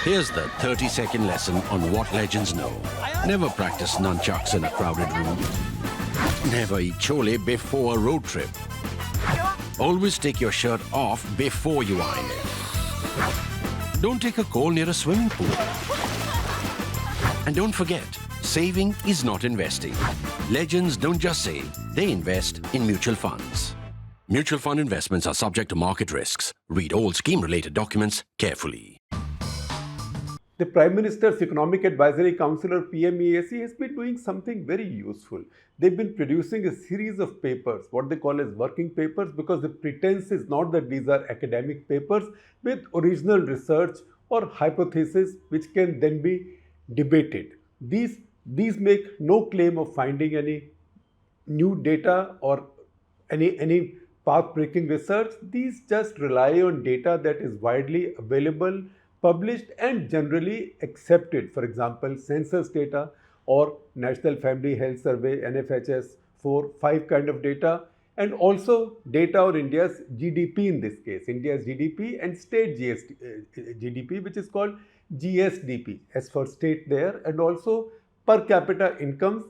Here's the 30-second lesson on what legends know. Never practice nunchucks in a crowded room. Never eat chole before a road trip. Always take your shirt off before you iron it. Don't take a cold near a swimming pool. And don't forget, saving is not investing. Legends don't just save, they invest in mutual funds. Mutual fund investments are subject to market risks. Read all scheme-related documents carefully. The Prime Minister's Economic Advisory Council or PM-EAC has been doing something very useful. They've been producing a series of papers, what they call as working papers, because the pretense is not that these are academic papers with original research or hypothesis which can then be debated. These make no claim of finding any new data or any path-breaking research. These just rely on data that is widely available, published and generally accepted. For example, census data or National Family Health Survey, NFHS 4-5 kind of data, and also data on India's GDP in this case, India's GDP and state GDP, which is called GSDP as for state there, and also per capita incomes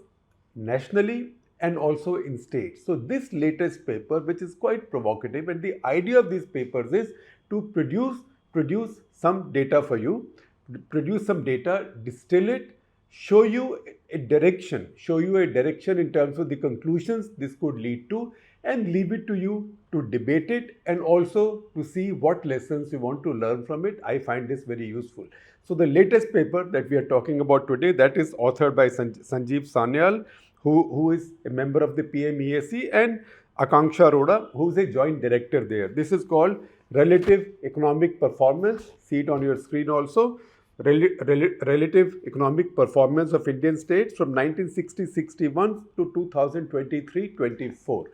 nationally and also in states. So this latest paper, which is quite provocative, and the idea of these papers is to produce some data for you, produce some data, distill it, show you a direction in terms of the conclusions this could lead to, and leave it to you to debate it and also to see what lessons you want to learn from it. I find this very useful. So the latest paper that we are talking about today, that is authored by Sanjeev Sanyal, who is a member of the PM-EAC, and Aakanksha Arora, who is a joint director there. This is called Relative Economic Performance. See it on your screen also. Relative Economic Performance of Indian States from 1960-61 to 2023-24.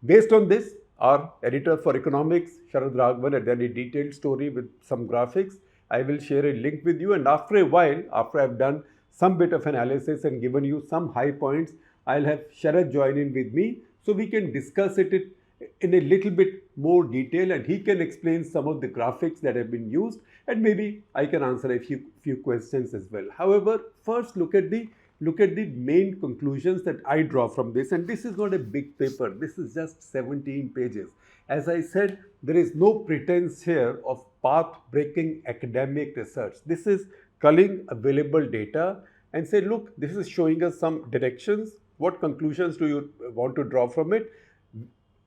Based on this, our editor for economics, Sharad Raghavan, had done a detailed story with some graphics. I will share a link with you, and after a while, after I've done some bit of analysis and given you some high points, I'll have Sharad join in with me so we can discuss it in a little bit more detail, and he can explain some of the graphics that have been used, and maybe I can answer a few questions as well. However, first look at the main conclusions that I draw from this, and this is not a big paper. This is just 17 pages. As I said, there is no pretense here of path-breaking academic research. This is culling available data and say, look, this is showing us some directions. What conclusions do you want to draw from it?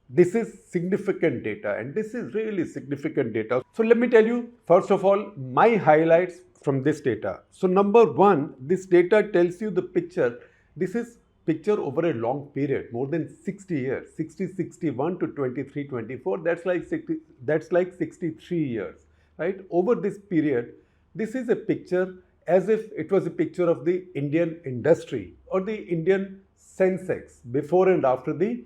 This is significant data, and this is really significant data. So let me tell you, first of all, my highlights from this data. So number one, this data tells you the picture. This is picture over a long period, more than 60 years, 60-61 to 23-24. That's like 63 years, right? Over this period, this is a picture as if it was a picture of the Indian industry or the Indian Sensex before and after the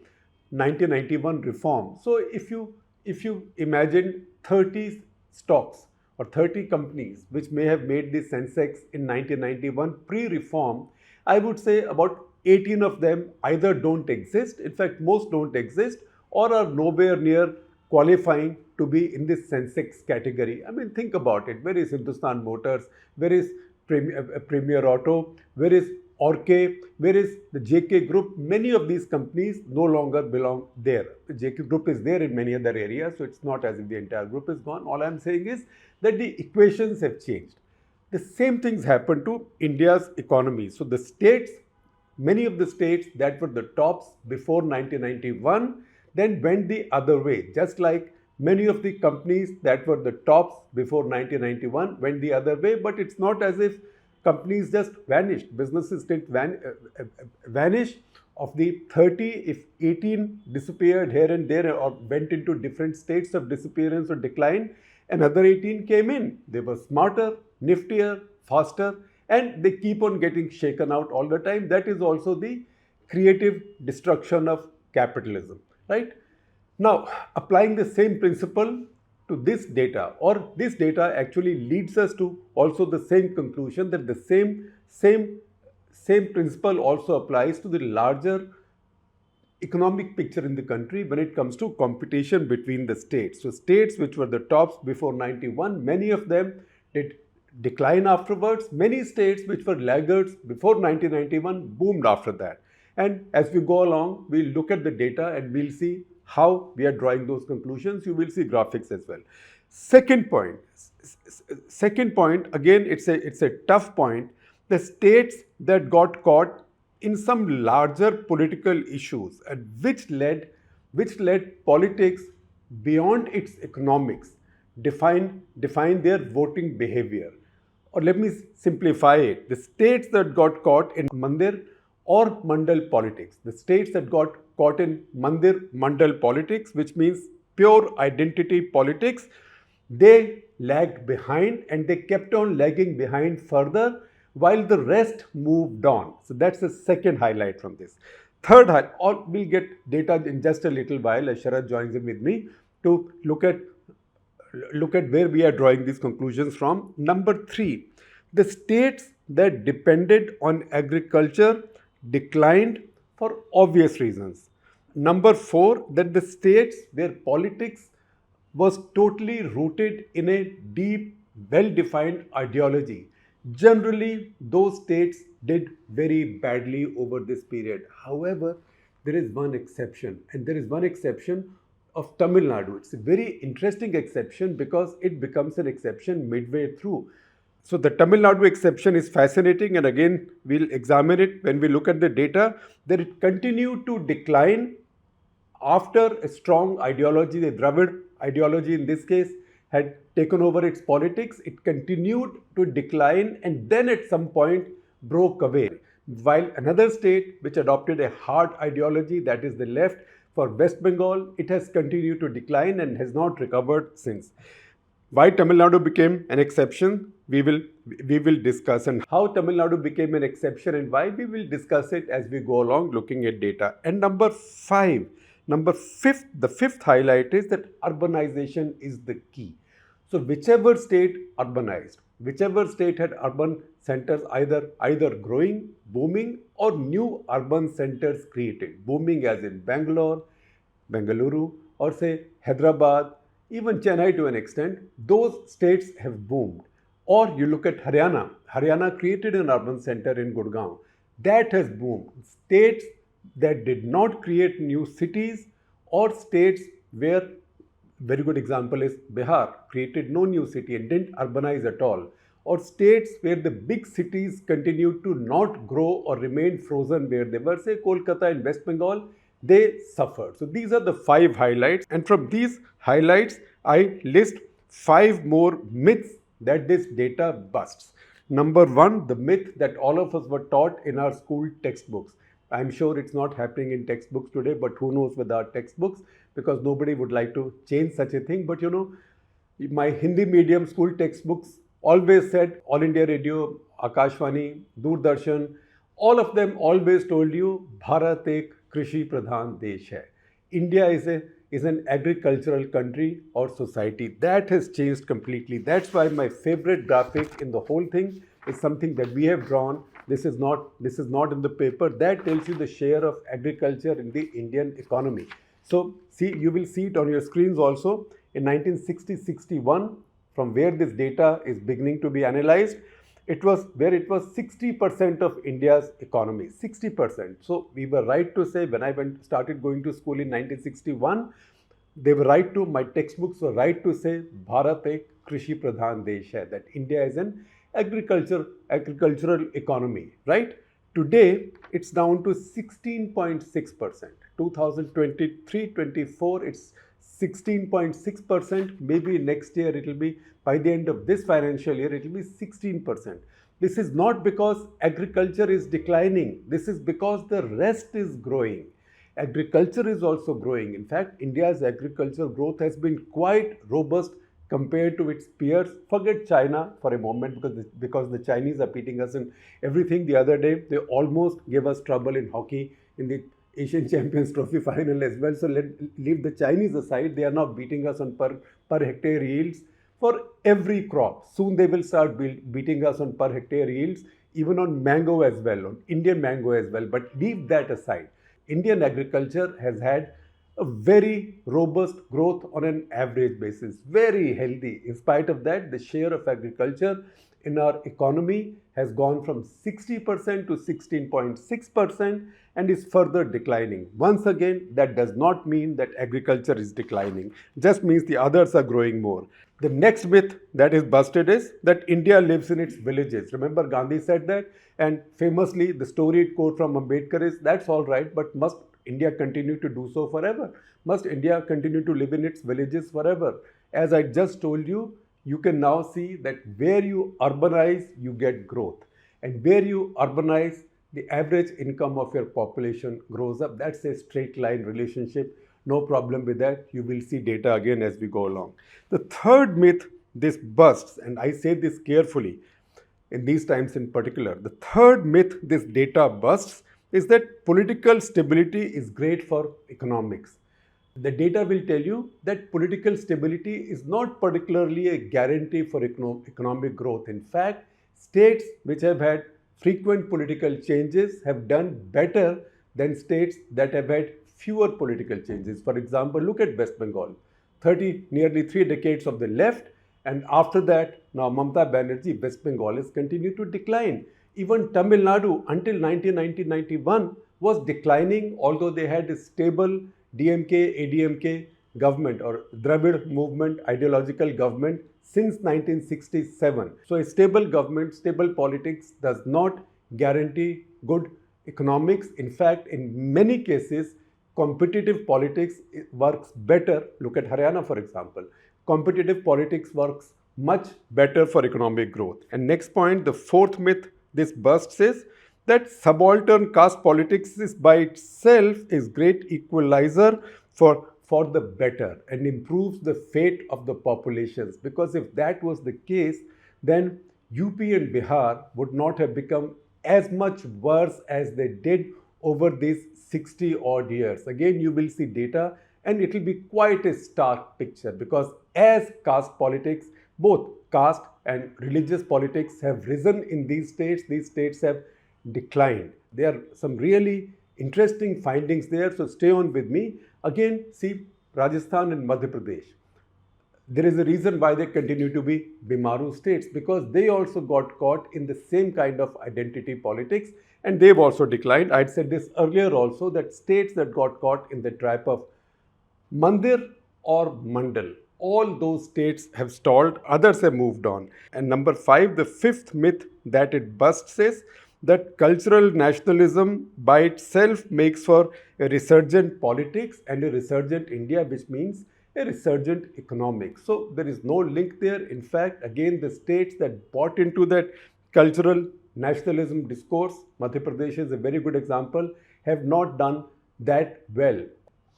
1991 reform. So if you imagine 30 stocks or 30 companies which may have made the Sensex in 1991 pre-reform, I would say about 18 of them either don't exist, in fact most don't exist, or are nowhere near qualifying to be in this Sensex category. I mean, think about it. Where is Hindustan Motors? Where is Premier Auto? Where is Orke? Where is the JK Group? Many of these companies no longer belong there. The JK Group is there in many other areas, so it's not as if the entire group is gone. All I'm saying is that the equations have changed. The same things happened to India's economy. So the states, many of the states that were the tops before 1991, then went the other way. Just like many of the companies that were the tops before 1991 went the other way, but it's not as if companies just vanished. Businesses didn't vanish. Of the 30, if 18 disappeared here and there or went into different states of disappearance or decline, another 18 came in. They were smarter, niftier, faster, and they keep on getting shaken out all the time. That is also the creative destruction of capitalism, right? Now, applying the same principle to this data, or this data actually leads us to also the same conclusion, that the same principle also applies to the larger economic picture in the country when it comes to competition between the states. So states which were the tops before 91, many of them did decline afterwards. Many states which were laggards before 1991 boomed after that. And as we go along, we'll look at the data and we'll see how we are drawing those conclusions. You will see graphics as well. Second point, again, it's a tough point. The states that got caught in some larger political issues and which led politics beyond its economics, define their voting behavior. Or let me simplify it. The states that got caught in Mandir or Mandal politics, the states that got caught in Mandal politics, which means pure identity politics, they lagged behind and they kept on lagging behind further while the rest moved on. So that's the second highlight from this. Third highlight, we'll get data in just a little while as Sharad joins in with me to look at where we are drawing these conclusions from. Number 3, the states that depended on agriculture declined for obvious reasons. Number 4, that the states where politics was totally rooted in a deep, well-defined ideology. Generally, those states did very badly over this period. However, there is one exception, and there is one exception of Tamil Nadu. It's a very interesting exception because it becomes an exception midway through. So the Tamil Nadu exception is fascinating, and again, we'll examine it when we look at the data, that it continued to decline after a strong ideology, the Dravid ideology in this case, had taken over its politics. It continued to decline and then at some point broke away. While another state which adopted a hard ideology, that is the left, for West Bengal, it has continued to decline and has not recovered since. Why Tamil Nadu became an exception, we will discuss, and how Tamil Nadu became an exception and why, we will discuss it as we go along looking at data. And number 5, the fifth highlight is that urbanization is the key. So whichever state urbanized, whichever state had urban centers either growing, booming, or new urban centers created, booming as in Bangalore, Bengaluru, or say Hyderabad, even Chennai to an extent, those states have boomed. Or you look at Haryana. Haryana created an urban center in Gurgaon. That has boomed. States that did not create new cities, or states where, very good example is Bihar, created no new city and didn't urbanize at all, or states where the big cities continued to not grow or remain frozen where they were, say Kolkata and West Bengal, they suffered. So these are the 5 highlights, and from these highlights I list 5 more myths that this data busts. Number 1, the myth that all of us were taught in our school textbooks. I'm sure it's not happening in textbooks today, but who knows with our textbooks, because nobody would like to change such a thing. But you know, my Hindi medium school textbooks always said All India Radio, Akashvani, Doordarshan, all of them always told you Bharat ek Krishi Pradhan Desh hai. India is an agricultural country or society. That has changed completely. That's why my favorite graphic in the whole thing is something that we have drawn. This is not in the paper. That tells you the share of agriculture in the Indian economy. So see, you will see it on your screens also. In 1960-61, from where this data is beginning to be analyzed, it was 60% of India's economy, 60%. So we were right to say, when I started going to school in 1961, they were right to, my textbooks were right to say, Bharat ek Krishi Pradhan Desh hai, that India is an agricultural economy, right? Today, it's down to 16.6%. 2023-24, it's 16.6%. Maybe next year it will be, by the end of this financial year, it will be 16%. This is not because agriculture is declining. This is because the rest is growing. Agriculture is also growing. In fact, India's agricultural growth has been quite robust compared to its peers. Forget China for a moment, because the Chinese are beating us in everything. The other day, they almost gave us trouble in hockey in the Asian Champions Trophy final as well. So leave the Chinese aside. They are now beating us on per hectare yields for every crop. Soon they will start beating us on per hectare yields, even on mango as well, on Indian mango as well. But leave that aside. Indian agriculture has had a very robust growth on an average basis, very healthy. In spite of that, the share of agriculture in our economy has gone from 60% to 16.6% and is further declining. Once again, that does not mean that agriculture is declining, it just means the others are growing more. The next myth that is busted is that India lives in its villages. Remember, Gandhi said that, and famously, the storied quote from Ambedkar is, that's all right, but must India continue to do so forever? Must India continue to live in its villages forever? As I just told you, you can now see that where you urbanize, you get growth. And where you urbanize, the average income of your population grows up. That's a straight line relationship. No problem with that. You will see data again as we go along. The third myth this busts, and I say this carefully in these times in particular, the third myth this data busts is that political stability is great for economics. The data will tell you that political stability is not particularly a guarantee for economic growth. In fact, states which have had frequent political changes have done better than states that have had fewer political changes. For example, look at West Bengal, nearly 3 decades of the left, and after that, now Mamata Banerjee, West Bengal has continued to decline. Even Tamil Nadu until 1991 was declining, although they had a stable DMK, ADMK government or Dravid movement ideological government since 1967. So a stable government, stable politics does not guarantee good economics. In fact, in many cases, competitive politics works better. Look at Haryana, for example. Competitive politics works much better for economic growth. And next point, the fourth myth this busts is that subaltern caste politics is by itself is great equalizer for the better and improves the fate of the populations. Because if that was the case, then UP and Bihar would not have become as much worse as they did over these 60 odd years. Again, you will see data and it will be quite a stark picture, because as caste politics, both caste and religious politics have risen in these states have declined. There are some really interesting findings there, so stay on with me. Again, see Rajasthan and Madhya Pradesh. There is a reason why they continue to be Bimaru states, because they also got caught in the same kind of identity politics and they've also declined. I'd said this earlier also, that states that got caught in the trap of Mandir or Mandal, all those states have stalled, others have moved on. And number 5, the fifth myth that it busts is that cultural nationalism by itself makes for a resurgent politics and a resurgent India, which means a resurgent economics. So there is no link there. In fact, again, the states that bought into that cultural nationalism discourse, Madhya Pradesh is a very good example, have not done that well.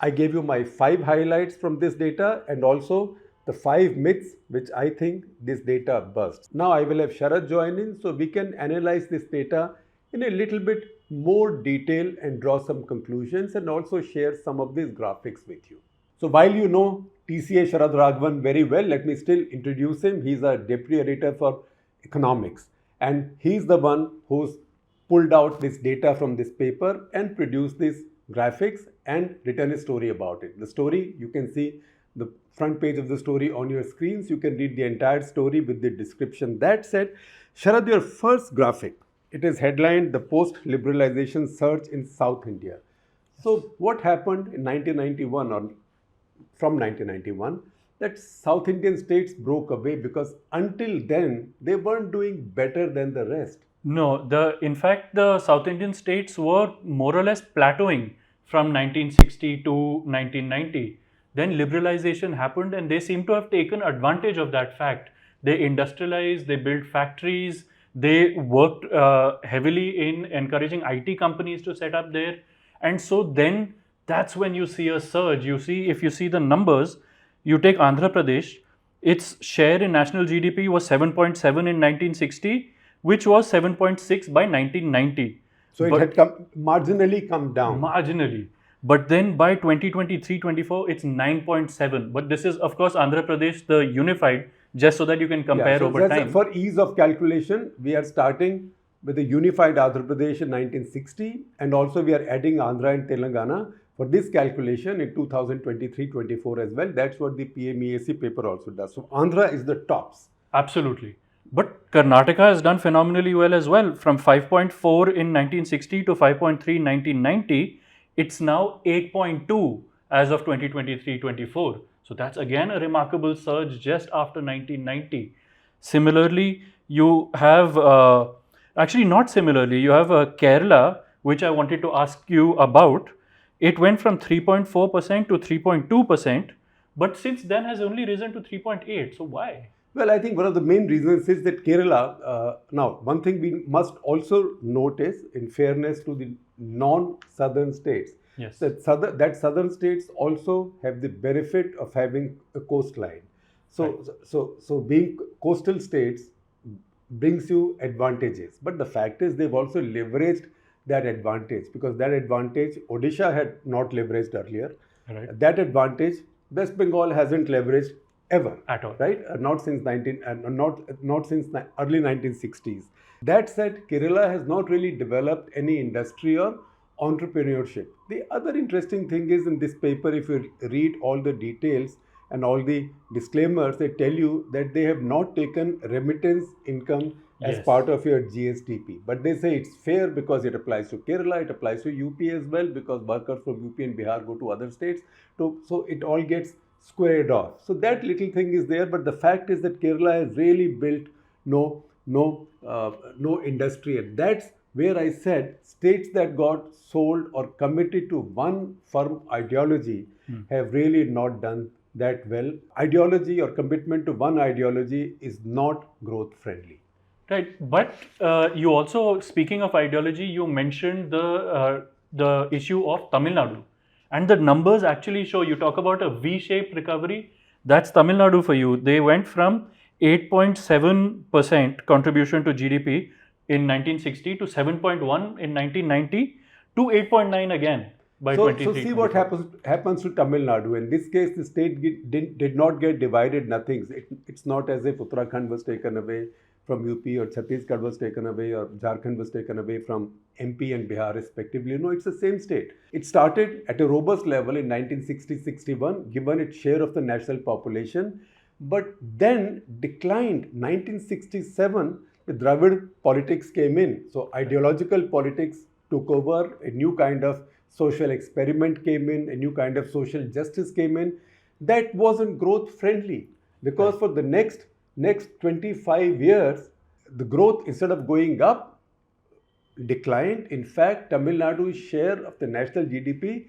I gave you my 5 highlights from this data and also the 5 myths which I think this data busts. Now I will have Sharad join in so we can analyze this data in a little bit more detail and draw some conclusions and also share some of these graphics with you. So while you know TCA Sharad Raghavan very well, let me still introduce him. He's our deputy editor for economics and he's the one who's pulled out this data from this paper and produced these graphics and written a story about it. The story, you can see the front page of the story on your screens. You can read the entire story with the description. That said, Sharad, your first graphic, it is headlined The Post-Liberalisation Surge in South India. So what happened in 1991 or from 1991 that South Indian states broke away, because until then they weren't doing better than the rest. No, in fact, the South Indian states were more or less plateauing from 1960 to 1990. Then liberalization happened and they seem to have taken advantage of that fact. They industrialized, they built factories, they worked heavily in encouraging IT companies to set up there. And so then that's when you see a surge. You see, if you see the numbers, you take Andhra Pradesh, its share in national GDP was 7.7 in 1960, which was 7.6 by 1990. So it had marginally come down. Marginally. But then by 2023-24, it's 9.7. But this is, of course, Andhra Pradesh, the unified, just so that you can compare over time. For ease of calculation, we are starting with the unified Andhra Pradesh in 1960 and also we are adding Andhra and Telangana for this calculation in 2023-24 as well. That's what the PM-EAC paper also does. So Andhra is the tops. Absolutely. But Karnataka has done phenomenally well as well. From 5.4 in 1960 to 5.3 in 1990, it's now 8.2 as of 2023-24. So that's again a remarkable surge just after 1990. Similarly, you have, actually not similarly, you have Kerala, which I wanted to ask you about. It went from 3.4% to 3.2%, but since then has only risen to 3.8. So why? Well, I think one of the main reasons is that Kerala, now one thing we must also notice in fairness to the non-southern states, Yes. that southern states also have the benefit of having a coastline. So, so being coastal states brings you advantages. But the fact is they've also leveraged that advantage, because that advantage Odisha had not leveraged earlier. Right. That advantage West Bengal hasn't leveraged ever. At all. Right? Not since early 1960s. That said, Kerala has not really developed any industry or entrepreneurship. The other interesting thing is, in this paper, if you read all the details and all the disclaimers, they tell you that they have not taken remittance income as Yes. part of your GSTP. But they say it's fair because it applies to Kerala, it applies to UP as well, because workers from UP and Bihar go to other states. So it all gets squared off. So that little thing is there, but the fact is that Kerala has really built no industry. And that's where I said states that got sold or committed to one firm ideology have really not done that well. Ideology or commitment to one ideology is not growth friendly. Right, but you also, speaking of ideology, you mentioned the issue of Tamil Nadu, and the numbers actually show. You talk about a V-shaped recovery. That's Tamil Nadu for you. They went from 8.7% contribution to GDP in 1960 to 7.1 in 1990 to 8.9 again by So 23. see what happens to Tamil Nadu. In this case, the state did not get divided nothings. It's not as if Uttarakhand was taken away from UP, or Chhattisgarh was taken away, or Jharkhand was taken away from MP and Bihar respectively. No, it's the same state. It started at a robust level in 1960-61, given its share of the national population, but then declined 1967. The Dravid politics came in. So ideological politics took over, a new kind of social experiment came in, a new kind of social justice came in. That wasn't growth friendly, because for the next 25 years, the growth, instead of going up, declined. In fact, Tamil Nadu's share of the national GDP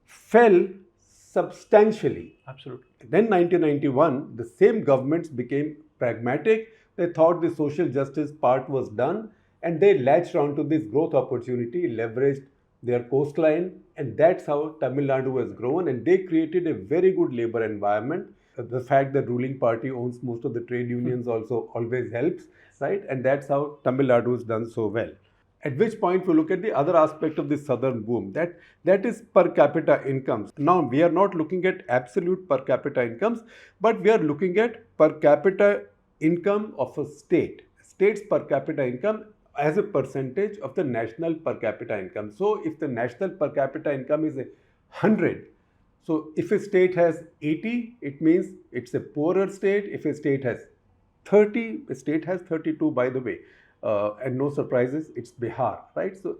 fell substantially. Absolutely. Then 1991, the same governments became pragmatic. They thought the social justice part was done, and they latched onto this growth opportunity, leveraged their coastline, and that's how Tamil Nadu has grown. And they created a very good labor environment. The fact that ruling party owns most of the trade unions also always helps, right? And that's how Tamil Nadu has done so well. At which point we look at the other aspect of the southern boom, that is per capita incomes. Now we are not looking at absolute per capita incomes, but we are looking at per capita income of a state. State's per capita income as a percentage of the national per capita income. So if the national per capita income is 100, so if a state has 80, it means it's a poorer state. If a state has 30, a state has 32, by the way. And no surprises, it's Bihar, right? So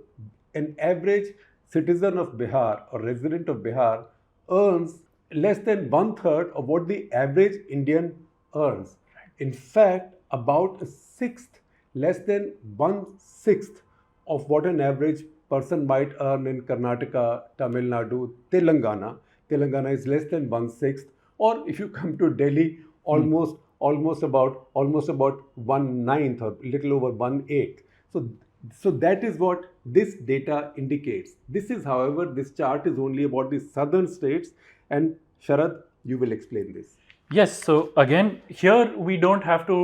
an average citizen of Bihar or resident of Bihar earns less than 1/3 of what the average Indian earns. In fact, about a sixth, less than 1/6 of what an average person might earn in Karnataka, Tamil Nadu, Telangana. Telangana is less than 1/6, or if you come to Delhi, almost about 1/9 or little over 1/8. So that is what this data indicates. This is, however, this chart is only about the southern states, and Sharad, you will explain this. Yes, so again, here we don't have to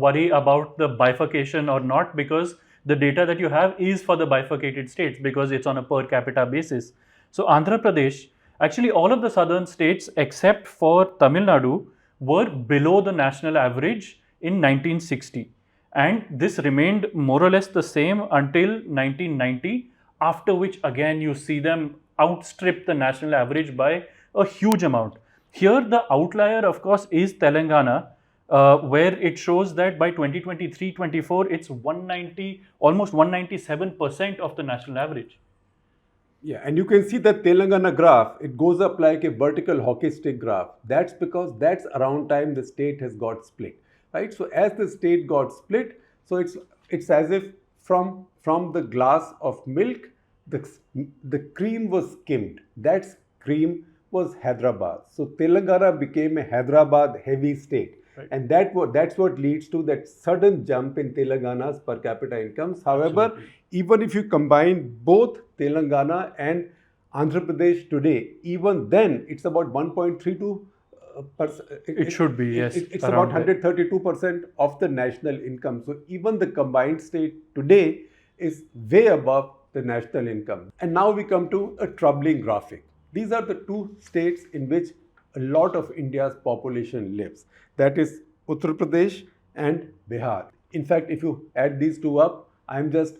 worry about the bifurcation or not, because the data that you have is for the bifurcated states, because it's on a per capita basis. So Andhra Pradesh, actually all of the southern states except for Tamil Nadu were below the national average in 1960. And this remained more or less the same until 1990, after which again you see them outstrip the national average by a huge amount. Here, the outlier, of course, is Telangana, where it shows that by 2023-24, it's 190, almost 197% of the national average. Yeah, and you can see that Telangana graph, it goes up like a vertical hockey stick graph. That's because that's around time the state has got split, right? So as the state got split, so it's as if from the glass of milk, the cream was skimmed. That cream was Hyderabad. So Telangana became a Hyderabad heavy state. Right. And that's what leads to that sudden jump in Telangana's per capita incomes. However, absolutely, even if you combine both Telangana and Andhra Pradesh today, even then it's about 1.32%. It should be, yes. It's about 132% of the national income. So even the combined state today is way above the national income. And now we come to a troubling graphic. These are the two states in which a lot of India's population lives. That is Uttar Pradesh and Bihar. In fact, if you add these two up, I'm just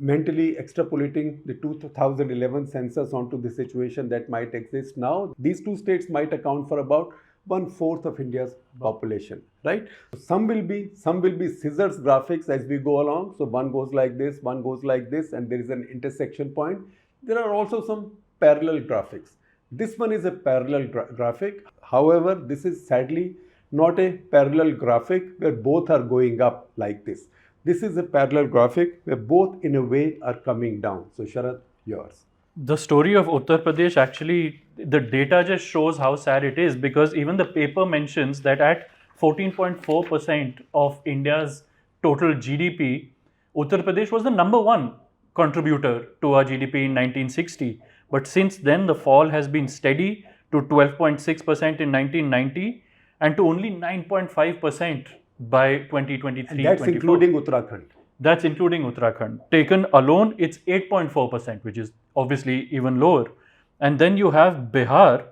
mentally extrapolating the 2011 census onto the situation that might exist now. These two states might account for about 1/4 of India's population, right? Some will be scissors graphics as we go along. So one goes like this, one goes like this, and there is an intersection point. There are also some parallel graphics. This one is a parallel graphic. However, this is sadly not a parallel graphic where both are going up like this. This is a parallel graphic where both in a way are coming down. So Sharad, yours. The story of Uttar Pradesh, actually, the data just shows how sad it is, because even the paper mentions that at 14.4% of India's total GDP, Uttar Pradesh was the number one contributor to our GDP in 1960. But since then, the fall has been steady to 12.6% in 1990 and to only 9.5% by 2023. And that's including Uttarakhand. That's including Uttarakhand. Taken alone, it's 8.4%, which is obviously even lower. And then you have Bihar,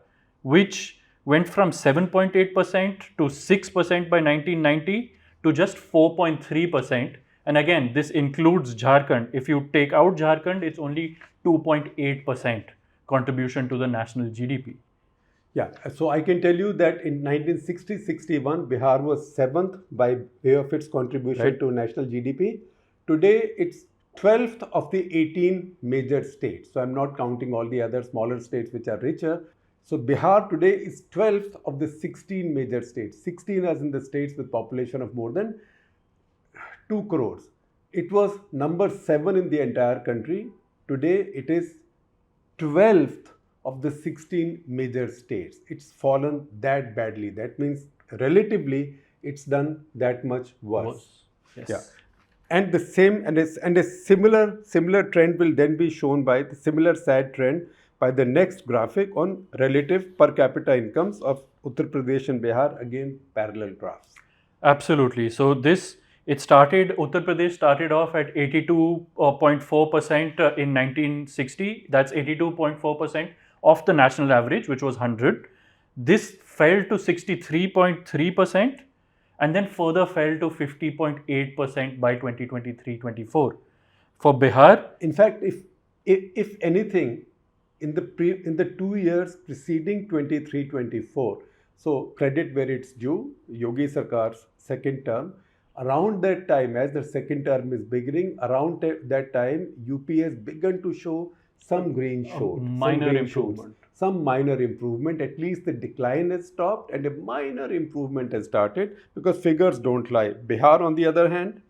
which went from 7.8% to 6% by 1990 to just 4.3%. And again, this includes Jharkhand. If you take out Jharkhand, it's only 2.8% contribution to the national GDP. Yeah, so I can tell you that in 1960-61, Bihar was 7th by way of its contribution to national GDP. Today, it's 12th of the 18 major states. So I'm not counting all the other smaller states which are richer. So Bihar today is 12th of the 16 major states. 16 as in the states with population of more than 2 crores. It was number 7 in the entire country. Today, it is 12th of the 16 major states. It's fallen that badly. That means relatively, it's done that much worse. Yes. Yeah. And the same and a similar trend will then be shown by the similar sad trend by the next graphic on relative per capita incomes of Uttar Pradesh and Bihar. Again, parallel graphs. Absolutely. So Uttar Pradesh started off at 82.4% in 1960. That's 82.4% of the national average, which was 100. This fell to 63.3% and then further fell to 50.8% by 2023-24. For Bihar, in fact, if anything, in the 2 years preceding 23-24, so credit where it's due, Yogi Sarkar's second term, around that time, as the second term is beginning, around that time, UP has begun to show some green shoots. Some minor improvement. At least the decline has stopped and a minor improvement has started, because figures don't lie. Bihar, on the other hand?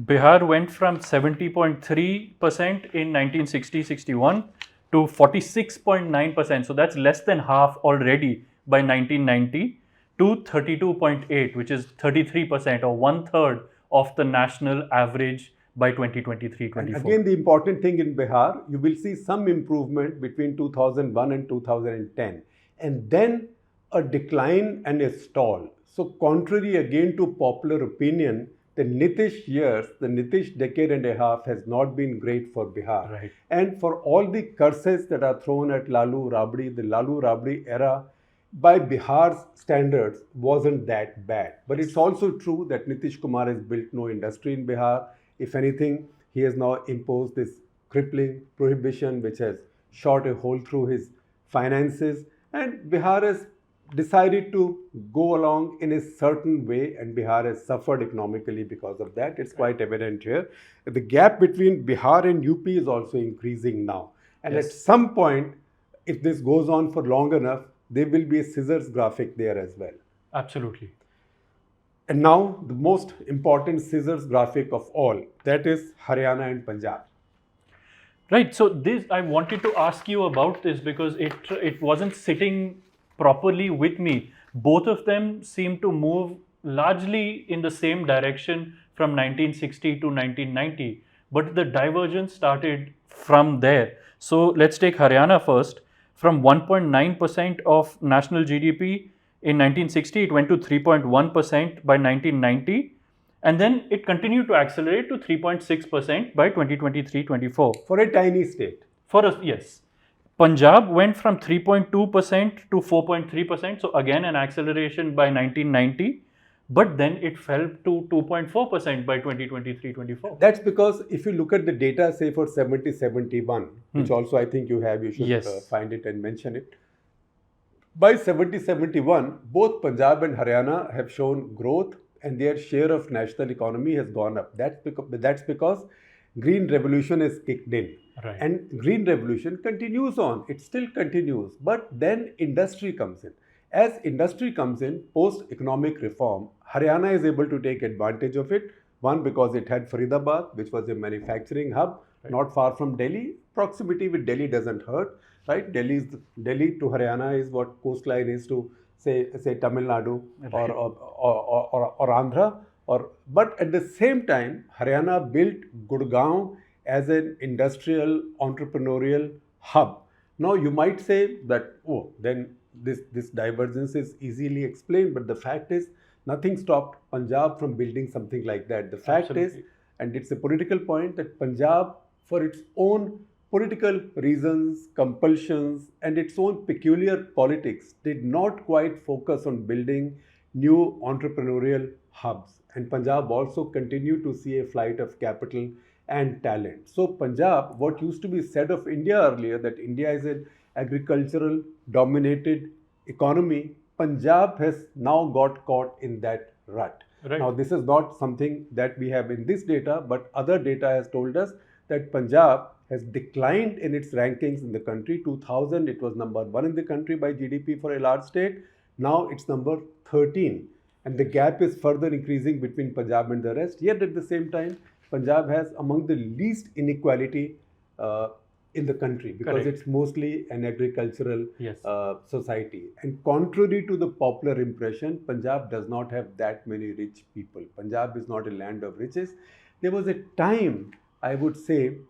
Bihar went from 70.3% in 1960-61 to 46.9%. So that's less than half already by 1990 to 32.8, which is 33% or 1/3 of the national average by 2023-24. And again, the important thing in Bihar, you will see some improvement between 2001 and 2010, and then a decline and a stall. So contrary again to popular opinion, the Nitish years, the Nitish decade and a half has not been great for Bihar. Right. And for all the curses that are thrown at Lalu Rabdi, the Lalu Rabdi era, by Bihar's standards, wasn't that bad. But it's also true that Nitish Kumar has built no industry in Bihar. If anything, he has now imposed this crippling prohibition which has shot a hole through his finances, and Bihar has decided to go along in a certain way, and Bihar has suffered economically because of that. It's quite evident here. The gap between Bihar and UP is also increasing now. And at some point, if this goes on for long enough, there will be a scissors graphic there as well. Absolutely. And now the most important scissors graphic of all, that is Haryana and Punjab. Right. So this, I wanted to ask you about this because it wasn't sitting properly with me. Both of them seem to move largely in the same direction from 1960 to 1990, but the divergence started from there. So let's take Haryana first. From 1.9% of national GDP in 1960, it went to 3.1% by 1990. And then it continued to accelerate to 3.6% by 2023-24. For a tiny state. For us, yes. Punjab went from 3.2% to 4.3%. So again, an acceleration by 1990. But then it fell to 2.4% by 2023-24. That's because if you look at the data, say for 70-71, which also I think you have, you should find it and mention it. By 70-71, both Punjab and Haryana have shown growth, and their share of national economy has gone up. That's because Green Revolution is kicked in. Right. And Green Revolution continues on. It still continues. But then industry comes in. As industry comes in, post-economic reform, Haryana is able to take advantage of it. One, because it had Faridabad, which was a manufacturing hub, not far from Delhi. Proximity with Delhi doesn't hurt, right? Delhi to Haryana is what coastline is to say Tamil Nadu or Andhra. But at the same time, Haryana built Gurgaon as an industrial entrepreneurial hub. Now you might say that, oh, then this divergence is easily explained, but the fact is nothing stopped Punjab from building something like that. The fact is, and it's a political point, that Punjab, for its own political reasons, compulsions, and its own peculiar politics, did not quite focus on building new entrepreneurial hubs. And Punjab also continued to see a flight of capital and talent. So Punjab, what used to be said of India earlier, that India is an agricultural dominated economy, Punjab has now got caught in that rut. Right. Now this is not something that we have in this data, but other data has told us that Punjab has declined in its rankings in the country. 2000, it was number 1 in the country by GDP for a large state. Now it's number 13. And the gap is further increasing between Punjab and the rest. Yet at the same time, Punjab has among the least inequality in the country, because it's mostly an agricultural society. And contrary to the popular impression, Punjab does not have that many rich people. Punjab is not a land of riches. There was a time, I would say,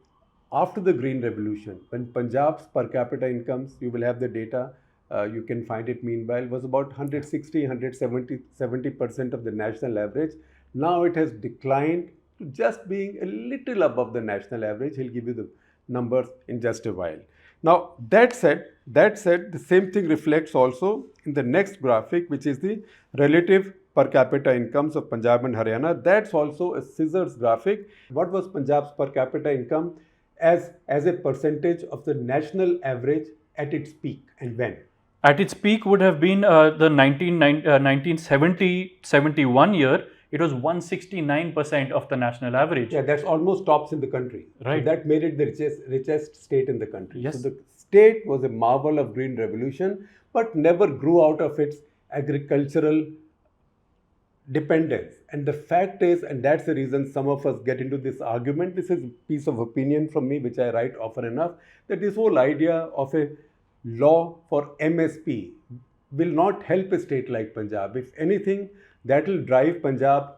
after the Green Revolution, when Punjab's per capita incomes, you will have the data, you can find it meanwhile, was about 170% of the national average. Now it has declined to just being a little above the national average. He'll give you the numbers in just a while. Now that said, the same thing reflects also in the next graphic, which is the relative per capita incomes of Punjab and Haryana. That's also a scissors graphic. What was Punjab's per capita income as a percentage of the national average at its peak, and when? At its peak would have been the 1970-71 year. It was 169% of the national average. Yeah, that's almost tops in the country. Right. So that made it the richest state in the country. Yes. So the state was a marvel of Green Revolution, but never grew out of its agricultural dependence. And the fact is, and that's the reason some of us get into this argument, this is a piece of opinion from me, which I write often enough, that this whole idea of a law for MSP will not help a state like Punjab. If anything, that will drive Punjab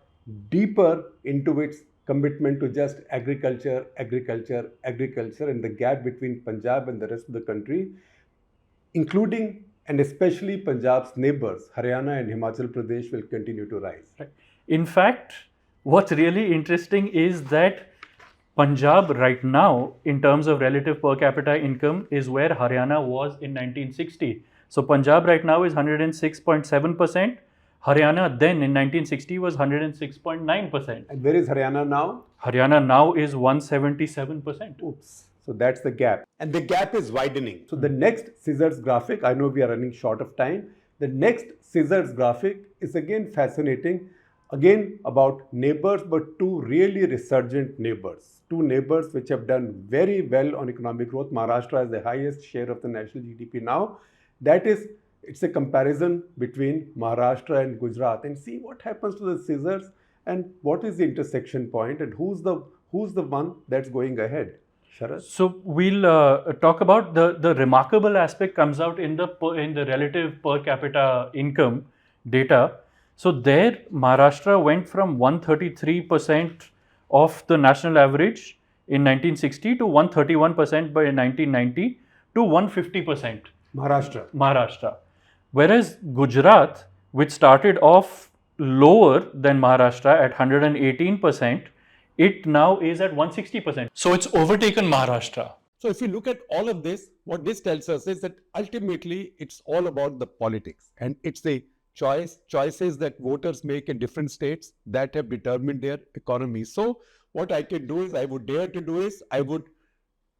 deeper into its commitment to just agriculture, and the gap between Punjab and the rest of the country, including and especially Punjab's neighbors, Haryana and Himachal Pradesh, will continue to rise. Right. In fact, what's really interesting is that Punjab right now, in terms of relative per capita income, is where Haryana was in 1960. So Punjab right now is 106.7%. Haryana then in 1960 was 106.9%. And where is Haryana now? Haryana now is 177%. Oops. So that's the gap. And the gap is widening. So the next scissors graphic, I know we are running short of time. The next scissors graphic is again fascinating. Again about neighbors, but two really resurgent neighbors. Two neighbors which have done very well on economic growth. Maharashtra has the highest share of the national GDP now. That is, it's a comparison between Maharashtra and Gujarat, and see what happens to the scissors and what is the intersection point and who's the one that's going ahead. Sharad? So we'll talk about the remarkable aspect comes out in the relative per capita income data. So there Maharashtra went from 133% of the national average in 1960 to 131% by 1990 to 150%. Maharashtra. Whereas Gujarat, which started off lower than Maharashtra at 118%, it now is at 160%. So it's overtaken Maharashtra. So if you look at all of this, what this tells us is that ultimately it's all about the politics, and it's the choices that voters make in different states that have determined their economy. So what I can do is, I would dare to do is, I would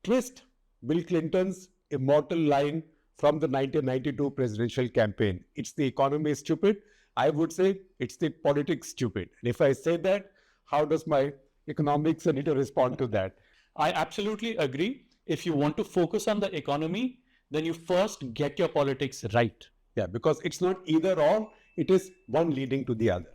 twist Bill Clinton's immortal line from the 1992 presidential campaign. It's the economy is stupid. I would say it's the politics stupid. And if I say that, how does my economics need to respond to that? I absolutely agree. If you want to focus on the economy, then you first get your politics right. Yeah, because it's not either or, it is one leading to the other.